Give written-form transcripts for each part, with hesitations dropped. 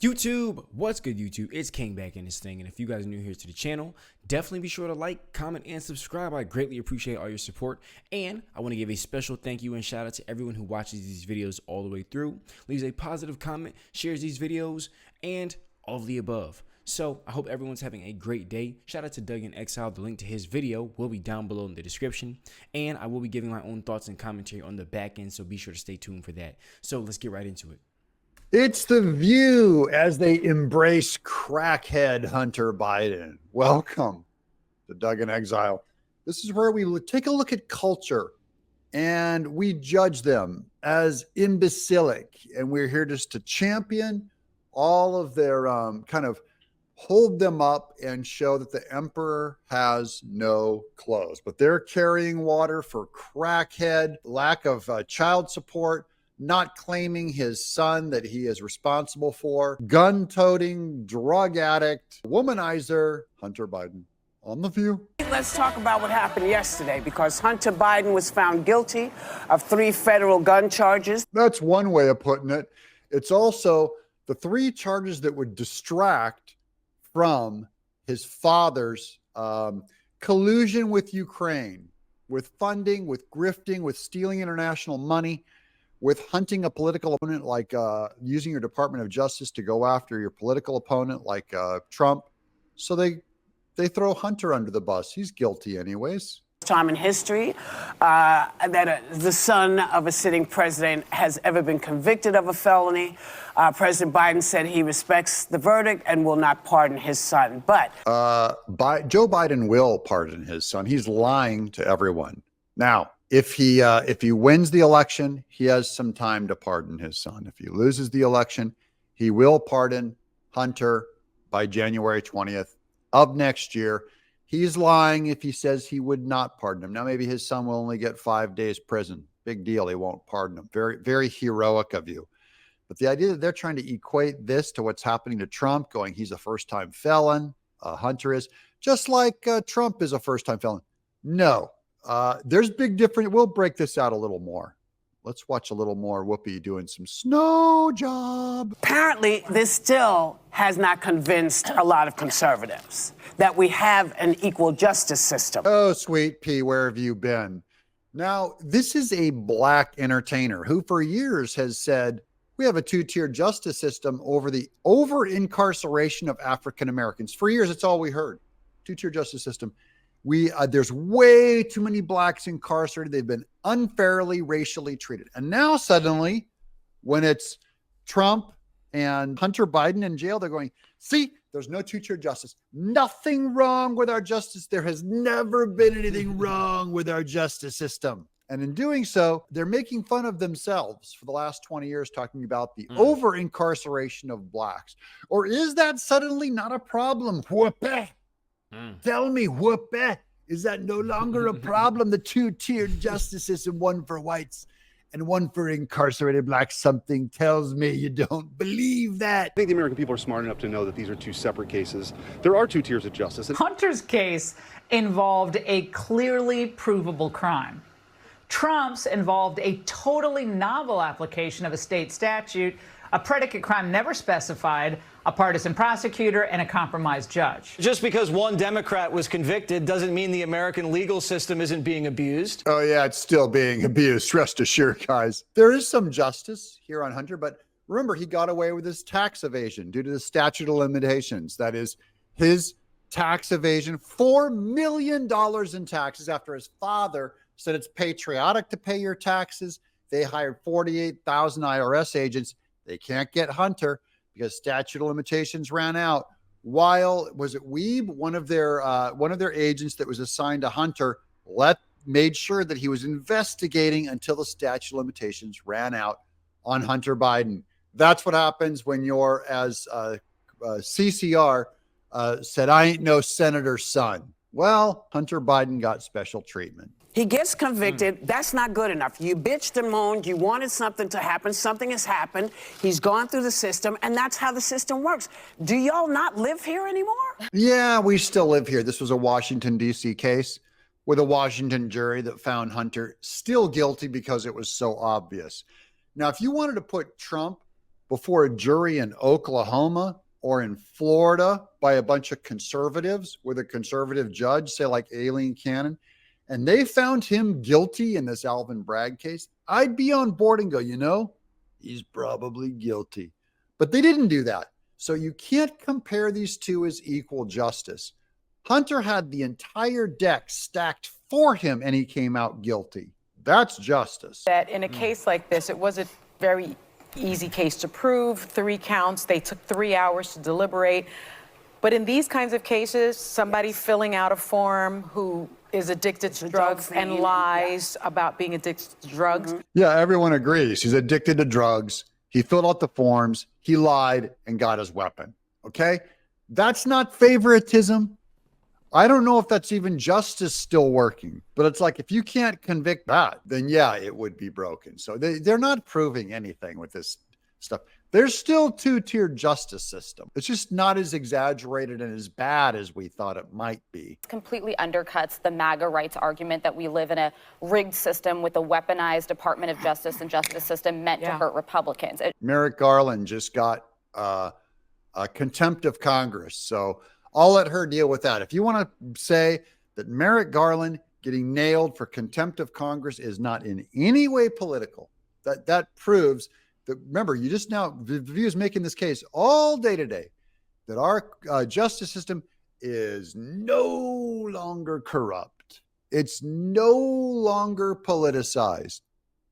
YouTube, what's good YouTube? It's King back in this thing, and if you guys are new here to the channel, definitely be sure to like, comment, and subscribe. I greatly appreciate all your support, and I want to give a special thank you and shout out to everyone who watches these videos all the way through, leaves a positive comment, shares these videos, and all of the above. So I hope everyone's having a great day. Shout out to Doug in Exile. The link to his video will be down below in the description, and I will be giving my own thoughts and commentary on the back end, so be sure to stay tuned for that. So let's get right into it. It's The View as they embrace crackhead Hunter Biden. Welcome to Doug in Exile. This is where we take a look at culture and we judge them as imbecilic. And we're here just to champion all of their kind of hold them up and show that the emperor has no clothes. But they're carrying water for crackhead, lack of child support, not claiming his son that he is responsible for, gun-toting, drug addict, womanizer, Hunter Biden. On The View. Let's talk about what happened yesterday, because Hunter Biden was found guilty of 3 federal gun charges. That's one way of putting it. It's also the 3 charges that would distract from his father's collusion with Ukraine, with funding, with grifting, with stealing international money, with hunting a political opponent, like using your Department of Justice to go after your political opponent like Trump. So they throw Hunter under the bus. He's guilty anyways. Time in history that the son of a sitting president has ever been convicted of a felony. President Biden said he respects the verdict and will not pardon his son. But Joe Biden will pardon his son. He's lying to everyone. Now, if he wins the election, he has some time to pardon his son. If he loses the election, he will pardon Hunter by January 20th of next year. He's lying if he says he would not pardon him. Now, maybe his son will only get 5 days prison. Big deal. He won't pardon him. Very, very heroic of you. But the idea that they're trying to equate this to what's happening to Trump, going, he's a first-time felon, Hunter is, just like Trump is a first-time felon. No. There's big difference. We'll break this out a little more. Let's watch a little more Whoopi doing some snow job. Apparently, this still has not convinced a lot of conservatives that we have an equal justice system. Oh, sweet pea, where have you been? Now, this is a black entertainer who for years has said, we have a 2-tier justice system over the over-incarceration of African Americans. For years, it's all we heard. 2-tier justice system. There's way too many blacks incarcerated. They've been unfairly racially treated. And now suddenly, when it's Trump and Hunter Biden in jail, they're going, see, there's no 2-tier justice. Nothing wrong with our justice. There has never been anything wrong with our justice system. And in doing so, they're making fun of themselves for the last 20 years, talking about the over-incarceration of blacks. Or is that suddenly not a problem? Whoopee. Tell me, Whoopi, is that no longer a problem? The 2-tier justice system, one for whites and one for incarcerated blacks. Something tells me you don't believe that. I think the American people are smart enough to know that these are 2 separate cases. There are 2 tiers of justice. Hunter's case involved a clearly provable crime. Trump's involved a totally novel application of a state statute, a predicate crime never specified, a partisan prosecutor, and a compromised judge. Just because one Democrat was convicted doesn't mean the American legal system isn't being abused. Oh, yeah, it's still being abused. Rest assured, guys. There is some justice here on Hunter, but remember, he got away with his tax evasion due to the statute of limitations. That is his tax evasion, $4 million in taxes after his father said it's patriotic to pay your taxes. They hired 48,000 IRS agents. They can't get Hunter because statute of limitations ran out. While, was it Weeb, one of their agents that was assigned to Hunter, made sure that he was investigating until the statute of limitations ran out on Hunter Biden. That's what happens when you're, as CCR said, I ain't no senator's son. Well, Hunter Biden got special treatment. He gets convicted. That's not good enough. You bitched and moaned. You wanted something to happen. Something has happened. He's gone through the system, and that's how the system works. Do y'all not live here anymore? Yeah, we still live here. This was a Washington, D.C. case with a Washington jury that found Hunter still guilty because it was so obvious. Now, if you wanted to put Trump before a jury in Oklahoma or in Florida by a bunch of conservatives with a conservative judge, say like Aileen Cannon, and they found him guilty in this Alvin Bragg case, I'd be on board and go, you know, he's probably guilty. But they didn't do that. So you can't compare these two as equal justice. Hunter had the entire deck stacked for him and he came out guilty. That's justice. That in a case like this, it was a very easy case to prove, 3 counts. They took 3 hours to deliberate. But in these kinds of cases, somebody filling out a form who is addicted to drugs and lies about being addicted to drugs. Yeah, everyone agrees. He's addicted to drugs. He filled out the forms. He lied and got his weapon. Okay? That's not favoritism. I don't know if that's even justice still working, but it's like, if you can't convict that, then yeah, it would be broken. So they're not proving anything with this stuff. There's still two-tiered justice system. It's just not as exaggerated and as bad as we thought it might be. It completely undercuts the MAGA rights argument that we live in a rigged system with a weaponized Department of Justice and justice system meant to hurt Republicans. Merrick Garland just got a contempt of Congress. So I'll let her deal with that. If you want to say that Merrick Garland getting nailed for contempt of Congress is not in any way political, that proves that, remember, you just now, the View is making this case all day today, that our justice system is no longer corrupt. It's no longer politicized.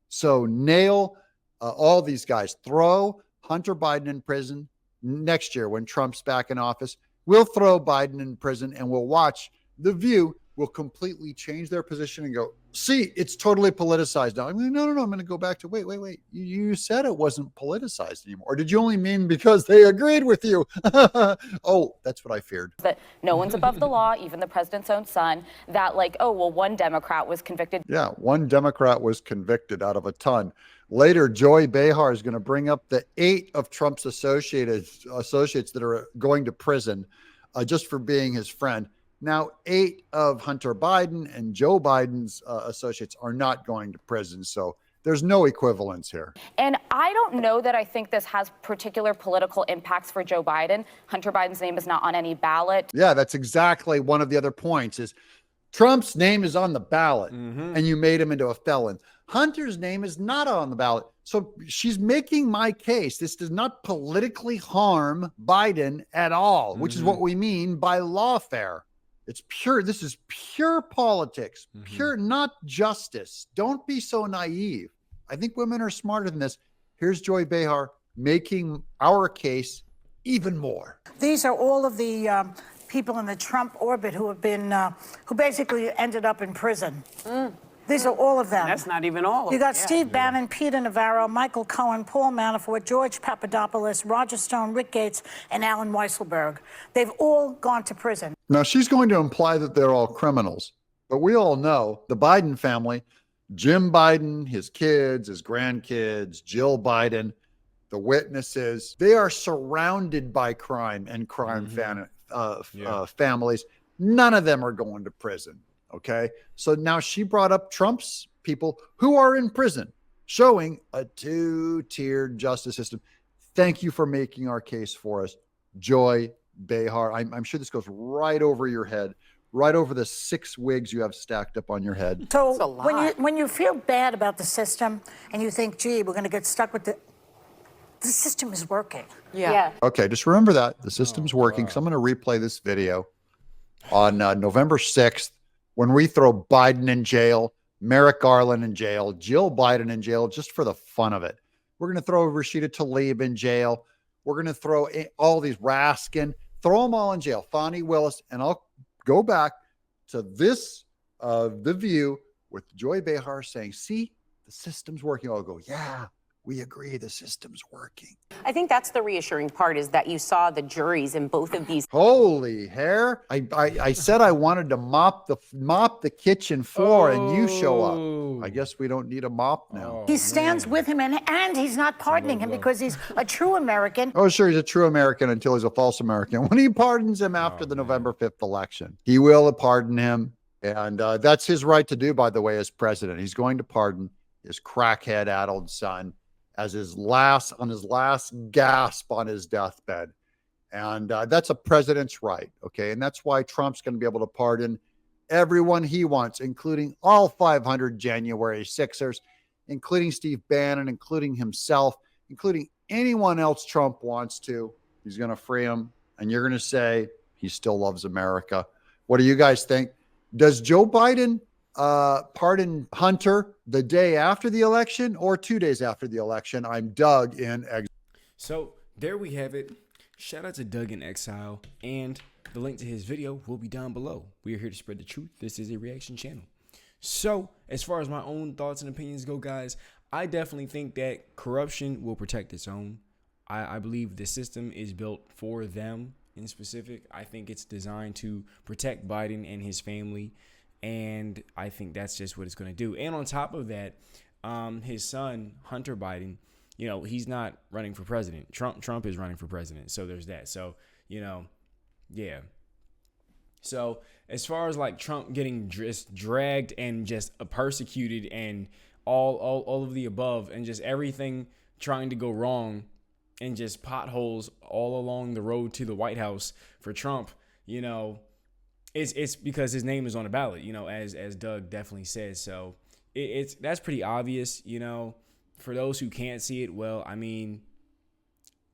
So nail all these guys. Throw Hunter Biden in prison next year when Trump's back in office. We'll throw Biden in prison and we'll watch the View will completely change their position and go, see, it's totally politicized now. I mean, no, I'm going to go back to, wait. You said it wasn't politicized anymore. Or did you only mean because they agreed with you? Oh, that's what I feared. That no one's above the law, even the president's own son, that like, oh, well, one Democrat was convicted. Yeah, one Democrat was convicted out of a ton. Later, Joy Behar is going to bring up the 8 of Trump's associates that are going to prison just for being his friend. Now, 8 of Hunter Biden and Joe Biden's associates are not going to prison. So there's no equivalence here. And I don't know that I think this has particular political impacts for Joe Biden. Hunter Biden's name is not on any ballot. Yeah, that's exactly one of the other points is Trump's name is on the ballot and you made him into a felon. Hunter's name is not on the ballot. So she's making my case. This does not politically harm Biden at all, which is what we mean by lawfare. It's pure. This is pure politics, pure, not justice. Don't be so naive. I think women are smarter than this. Here's Joy Behar making our case even more. These are all of the people in the Trump orbit who have been, who basically ended up in prison. These are all of them. That's not even all of them. You got Steve Bannon, Peter Navarro, Michael Cohen, Paul Manafort, George Papadopoulos, Roger Stone, Rick Gates, and Alan Weisselberg. They've all gone to prison. Now, she's going to imply that they're all criminals, but we all know the Biden family, Jim Biden, his kids, his grandkids, Jill Biden, the witnesses, they are surrounded by crime and crime families. None of them are going to prison. Okay. So now she brought up Trump's people who are in prison, showing a 2-tiered justice system. Thank you for making our case for us, Joy Behar. I'm sure this goes right over your head, right over the 6 wigs you have stacked up on your head. So when you feel bad about the system and you think, gee, we're going to get stuck with the system is working. Yeah. Okay. Just remember that the system's working. So I'm going to replay this video on November 6th. When we throw Biden in jail, Merrick Garland in jail, Jill Biden in jail, just for the fun of it. We're going to throw Rashida Tlaib in jail. We're going to throw all these Raskin, throw them all in jail. Fonnie Willis, and I'll go back to this, The View with Joy Behar saying, see, the system's working. I'll go, yeah, we agree the system's working. I think that's the reassuring part is that you saw the juries in both of these. Holy hair. I said I wanted to mop the kitchen floor and you show up. I guess we don't need a mop now. He stands with him and he's not pardoning him because he's a true American. Oh, sure. He's a true American until he's a false American. When he pardons him after the November 5th election, he will pardon him. And that's his right to do, by the way, as president. He's going to pardon his crackhead-addled son. as his last gasp on his deathbed. And that's a president's right. Okay. And that's why Trump's going to be able to pardon everyone he wants, including all 500 January 6ers, including Steve Bannon, including himself, including anyone else Trump wants to. He's going to free him. And you're going to say he still loves America. What do you guys think? Does Joe Biden pardon Hunter the day after the election or 2 days after the election? I'm Doug in Exile. So there we have it. Shout out to Doug in Exile, and the link to his video will be down below. We are here to spread the truth. This is a reaction channel. So as far as my own thoughts and opinions go, guys, I definitely think that corruption will protect its own. I believe the system is built for them in specific. I think it's designed to protect Biden and his family, and I think that's just what it's going to do. And on top of that, his son, Hunter Biden, you know, he's not running for president. Trump is running for president. So there's that. So, you know, yeah. So as far as like Trump getting just dragged and just persecuted and all of the above and just everything trying to go wrong and just potholes all along the road to the White House for Trump, you know, it's because his name is on the ballot, you know, as Doug definitely says. So that's pretty obvious, you know. For those who can't see it, well, I mean,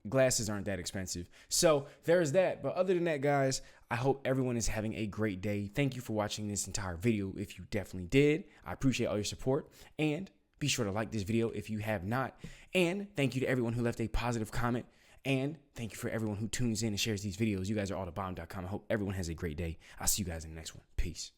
glasses aren't that expensive. So there's that. But other than that, guys, I hope everyone is having a great day. Thank you for watching this entire video. If you definitely did, I appreciate all your support. And be sure to like this video if you have not. And thank you to everyone who left a positive comment. And thank you for everyone who tunes in and shares these videos. You guys are all the bomb.com. I hope everyone has a great day. I'll see you guys in the next one. Peace.